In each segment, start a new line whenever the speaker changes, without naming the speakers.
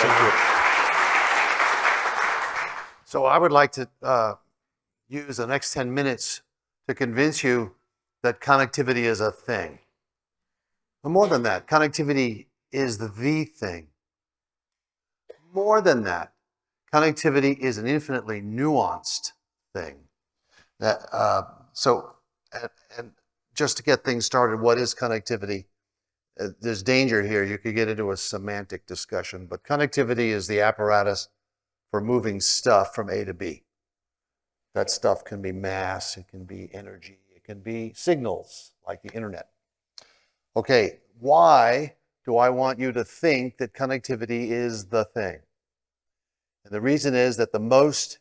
Thank you. So I would like to use the next 10 minutes to convince you that connectivity is a thing. But more than that, connectivity is the thing. More than that, connectivity is an infinitely nuanced thing. And just to get things started, what is connectivity? There's danger here. You could get into a semantic discussion, but connectivity is the apparatus for moving stuff from A to B. That stuff can be mass, it can be energy, it can be signals, like the internet. Okay, why do I want you to think that connectivity is the thing? And the reason is that the most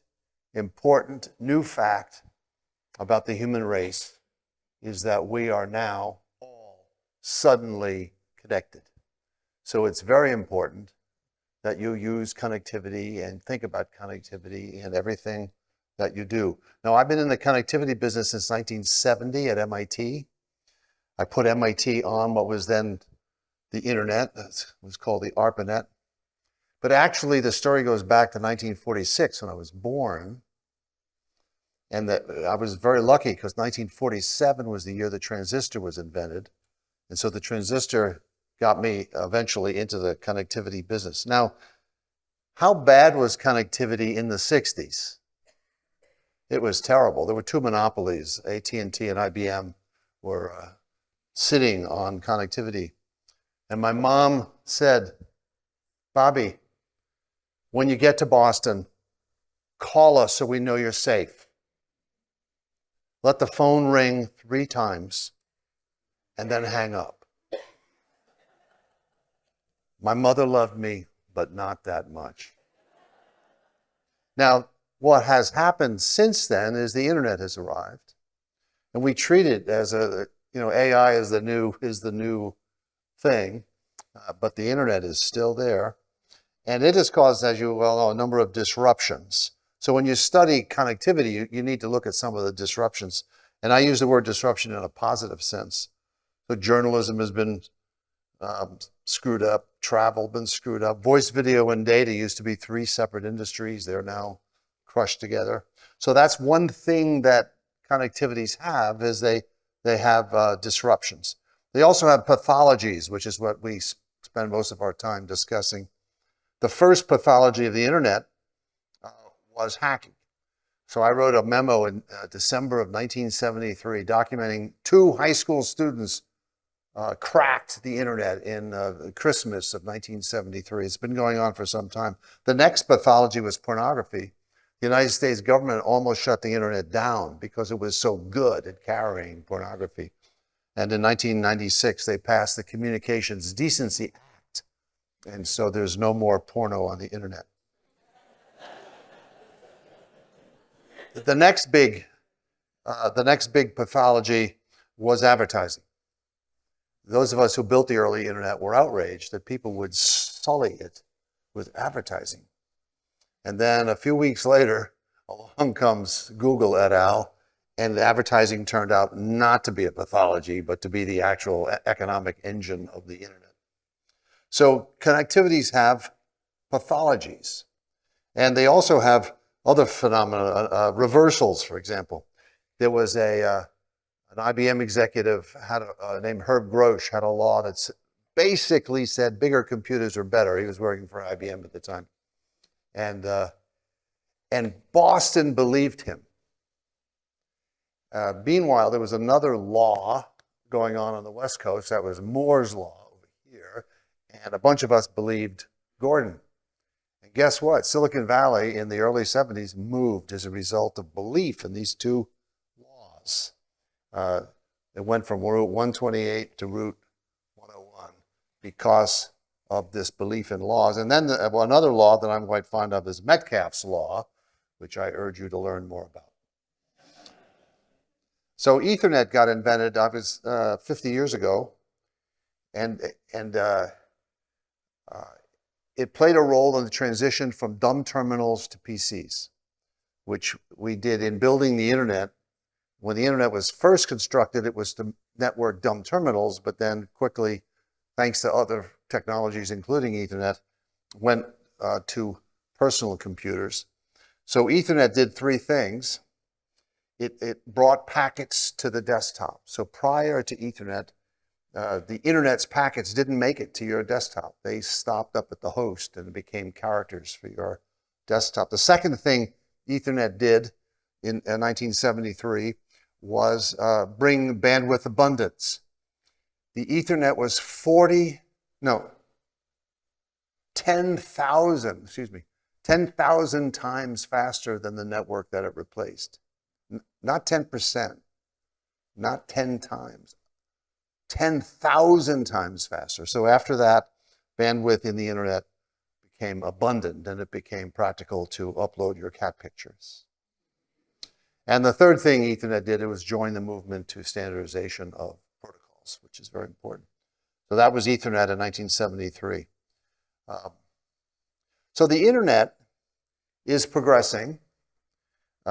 important new fact about the human race is that we are now all suddenly connected. So it's very important that you use connectivity and think about connectivity in everything that you do. Now, I've been in the connectivity business since 1970 at MIT. I put MIT on what was then the internet. It was called the ARPANET. But actually, the story goes back to 1946 when I was born. And that I was very lucky because 1947 was the year the transistor was invented. And so the transistor got me eventually into the connectivity business. Now, how bad was connectivity in the 60s? It was terrible. There were two monopolies. AT&T and IBM were sitting on connectivity. And my mom said, Bobby, when you get to Boston, call us so we know you're safe. Let the phone ring 3 times and then hang up. My mother loved me, but not that much. Now, what has happened since then is the internet has arrived, and we treat it as AI is the new thing, but the internet is still there, and it has caused, as you well know, a number of disruptions. So when you study connectivity, you need to look at some of the disruptions, and I use the word disruption in a positive sense. So journalism has been screwed up, travel been screwed up. Voice, video, and data used to be 3 separate industries. They're now crushed together. So that's one thing that connectivities have is they have disruptions. They also have pathologies, which is what we spend most of our time discussing. The first pathology of the internet was hacking. So I wrote a memo in December of 1973 documenting 2 high school students cracked the internet in Christmas of 1973. It's been going on for some time. The next pathology was pornography. The United States government almost shut the internet down because it was so good at carrying pornography. And in 1996, they passed the Communications Decency Act. And so there's no more porno on the internet. The next big pathology was advertising. Those of us who built the early internet were outraged that people would sully it with advertising. And then a few weeks later, along comes Google et al., and the advertising turned out not to be a pathology, but to be the actual economic engine of the internet. So connectivities have pathologies, and they also have other phenomena, reversals, for example. There was an IBM executive named Herb Grosch had a law that basically said bigger computers are better. He was working for IBM at the time. And Boston believed him. Meanwhile, there was another law going on the West Coast. That was Moore's Law over here. And a bunch of us believed Gordon. And guess what? Silicon Valley in the early 70s moved as a result of belief in these 2 laws. It went from Route 128 to Route 101 because of this belief in laws. And then another law that I'm quite fond of is Metcalfe's law, which I urge you to learn more about. So Ethernet got invented, 50 years ago, and it played a role in the transition from dumb terminals to PCs, which we did in building the internet. When the internet was first constructed, it was to network dumb terminals, but then quickly, thanks to other technologies, including Ethernet, went to personal computers. So Ethernet did three things. It brought packets to the desktop. So prior to Ethernet, the internet's packets didn't make it to your desktop. They stopped up at the host and became characters for your desktop. The second thing Ethernet did in 1973 was bring bandwidth abundance. The Ethernet was 10,000 times faster than the network that it replaced. Not 10%, not 10 times, 10,000 times faster. So after that, bandwidth in the internet became abundant and it became practical to upload your cat pictures. And the third thing Ethernet did, it was join the movement to standardization of protocols, which is very important. So that was Ethernet in 1973. So the internet is progressing.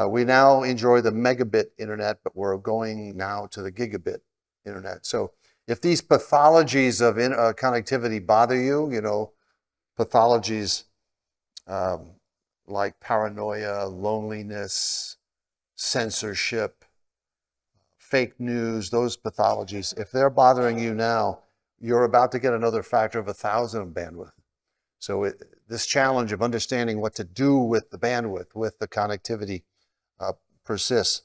We now enjoy the megabit internet, but we're going now to the gigabit internet. So if these pathologies of connectivity bother you, you know, pathologies like paranoia, loneliness, censorship, fake news, those pathologies, if they're bothering you now, you're about to get another factor of 1,000 of bandwidth. So this challenge of understanding what to do with the bandwidth, with the connectivity, persists.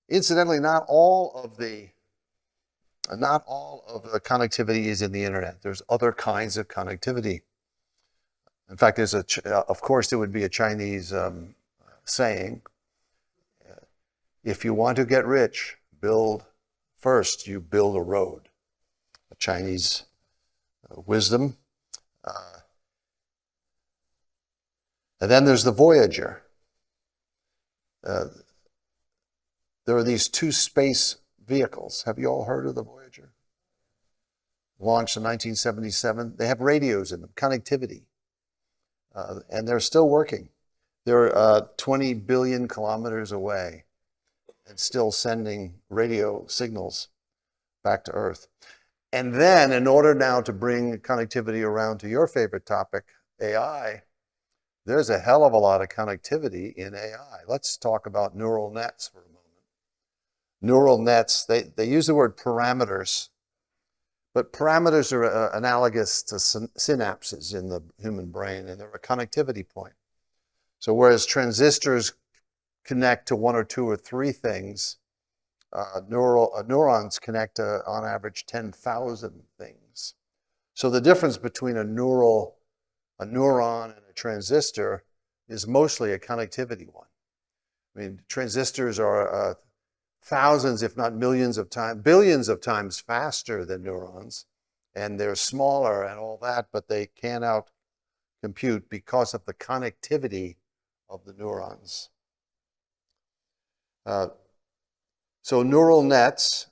Incidentally, not all of the connectivity is in the internet. There's other kinds of connectivity. In fact, of course, there would be a Chinese saying, if you want to get rich, you build a road. A Chinese wisdom. And then there's the Voyager. There are these two space vehicles. Have you all heard of the Voyager? Launched in 1977. They have radios in them, connectivity. And they're still working. They're 20 billion kilometers away and still sending radio signals back to Earth. And then in order now to bring connectivity around to your favorite topic, AI, there's a hell of a lot of connectivity in AI. Let's talk about neural nets for a moment. Neural nets, they use the word parameters, but parameters are analogous to synapses in the human brain, and they're a connectivity point. So whereas transistors connect to one or two or three things, neurons connect to, on average, 10,000 things. So the difference between a neuron and a transistor is mostly a connectivity one. I mean, transistors are thousands, if not millions of times, billions of times faster than neurons, and they're smaller and all that, but they can't out-compute because of the connectivity of the neurons. So neural nets,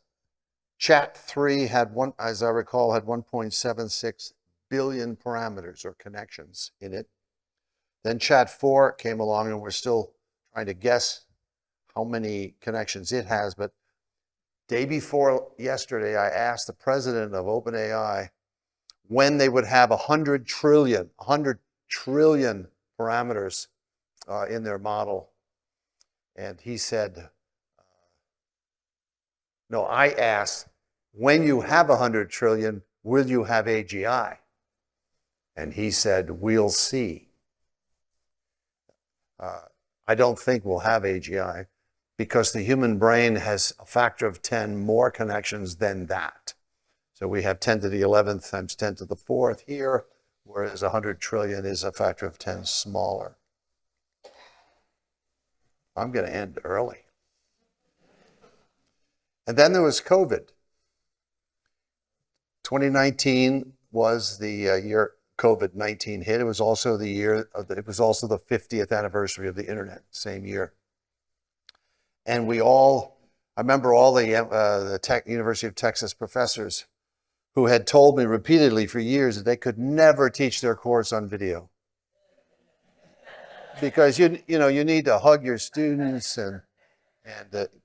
Chat3 had as I recall, had 1.76 billion parameters or connections in it. Then Chat4 came along, and we're still trying to guess how many connections it has. But day before yesterday, I asked the president of OpenAI when they would have 100 trillion parameters in their model. And he said, no, I asked, when you have 100 trillion, will you have AGI? And he said, we'll see. I don't think we'll have AGI because the human brain has a factor of 10 more connections than that. So we have 10 to the 11th times 10 to the 4th here, whereas 100 trillion is a factor of 10 smaller. I'm going to end early. And then there was COVID. 2019 was the year COVID-19 hit. It was also the year, it was also the 50th anniversary of the internet, same year. And I remember all the University of Texas professors who had told me repeatedly for years that they could never teach their course on video. Because you need to hug your students and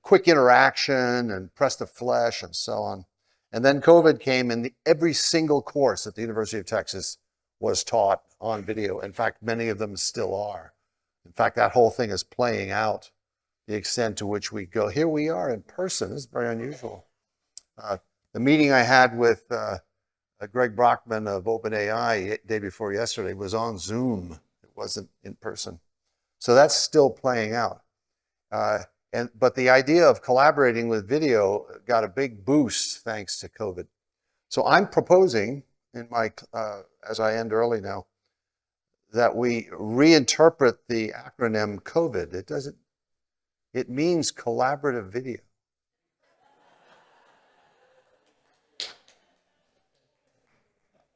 quick interaction and press the flesh and so on. And then COVID came, and every single course at the University of Texas was taught on video. In fact, many of them still are. In fact, that whole thing is playing out, the extent to which we go. Here we are in person. This is very unusual. The meeting I had with Greg Brockman of OpenAI day before yesterday was on Zoom. It wasn't in person. So that's still playing out. But the idea of collaborating with video got a big boost thanks to COVID. So I'm proposing in my, as I end early now, that we reinterpret the acronym COVID. It means collaborative video.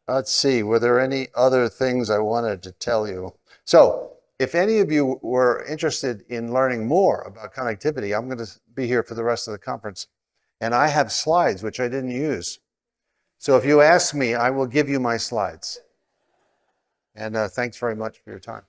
Let's see, were there any other things I wanted to tell you? So if any of you were interested in learning more about connectivity, I'm going to be here for the rest of the conference. And I have slides which I didn't use. So if you ask me, I will give you my slides. And thanks very much for your time.